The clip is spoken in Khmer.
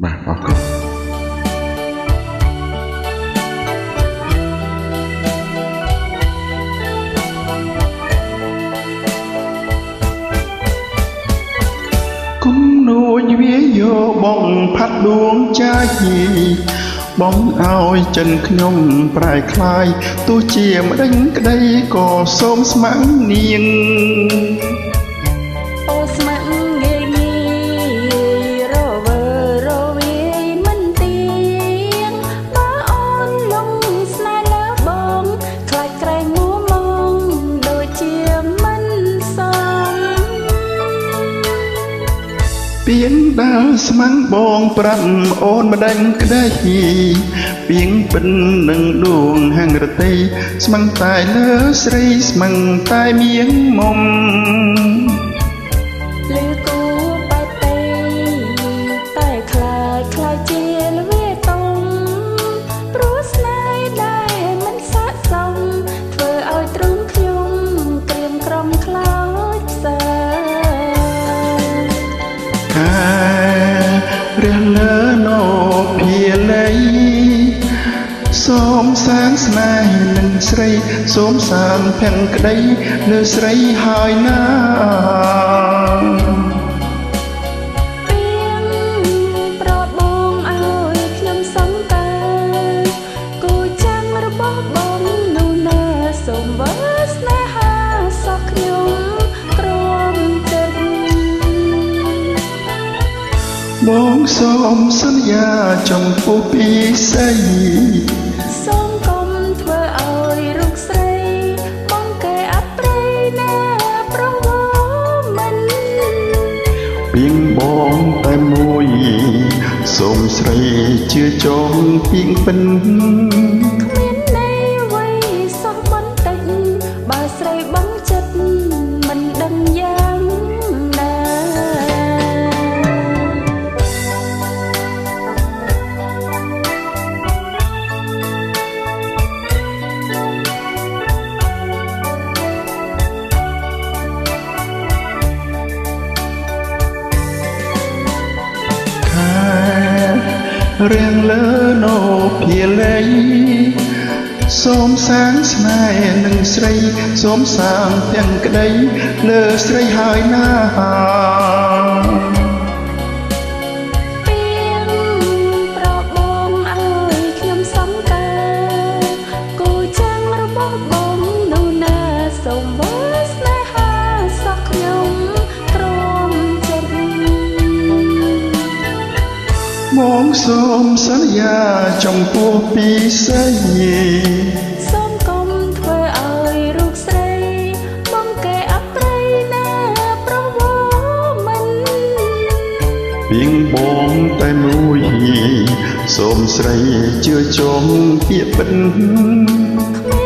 បាទអរគុណគុំនួយវាយកបងផាត់ដួងចាយបងឲ្យចិនខ្ញុំប្រែคลายទោះជាម្ដេចក្ដីក៏សូមស្ម័គ្រនាងអូស្ម័គ្រងាយងាយរវើរវាយមិនទៀងបើអូនលងស្នេហ៍លើបងខ្លាចក្រែងមួមងដូចជាមិនសមពីងដើរស្មាំងបងប្រាប់អូនម្ដេចក្ដីពីងពិននឹងដួងហាងរតីស្មាំងតែលើស្រីស្មាំងតែមៀងមុំលឺគូបែកទេតែខ្លាចជាលវាតុងព្រោះស្នេហ៍ដែលមិនស័ក្តិសមធ្វើឲ្យទ្រង់ខ្ញុំក្រៀមក្រំខ្លោចផ្សារះលើណូភាលីសូមសាងស្នេហ៍នឹងស្រីសូមសាងភក្តីលើស្រីហើយណាពីងប្រដបងឲ្យខ្ញុំសង្ការគូចាំងរបស់បងនោះណាសូមវាស្នេហាសោះខ្ញុំក្រំចិត្តបងសូមសន្យាចំពោះពីស្អីសូមកុំធ្វើឲ្យរូបស្រីបងគេអប្រៃណាប្រវមិនពីងបងតែមួយសូមស្រីជឿចងពីងពិនគ្មានន័យអ្វីសោះបន្តិចបើស្រីបងចិត្តមិនដឹងយ៉ាងណារៀងលើណូភាលីសូមសាងស្នេហ៍នឹងស្រីសូមសាងទាំងក្ដីលើស្រីហើយណាពីងប្របងឲ្យខ្ញុំសង្ការគូចាំងរបស់បងនោះណាសូមវាស្នេហាសោះខ្ញុំក្រំចិត្តបងសូមសន្យាចំពោះពីស្អីសូមកុំធ្វើឲ្យរូបស្រីបងគេអប្រៃណាប្រវមិនពីងបងតែមួយសូមស្រីជឿចងពាក្យពិនគ្មាន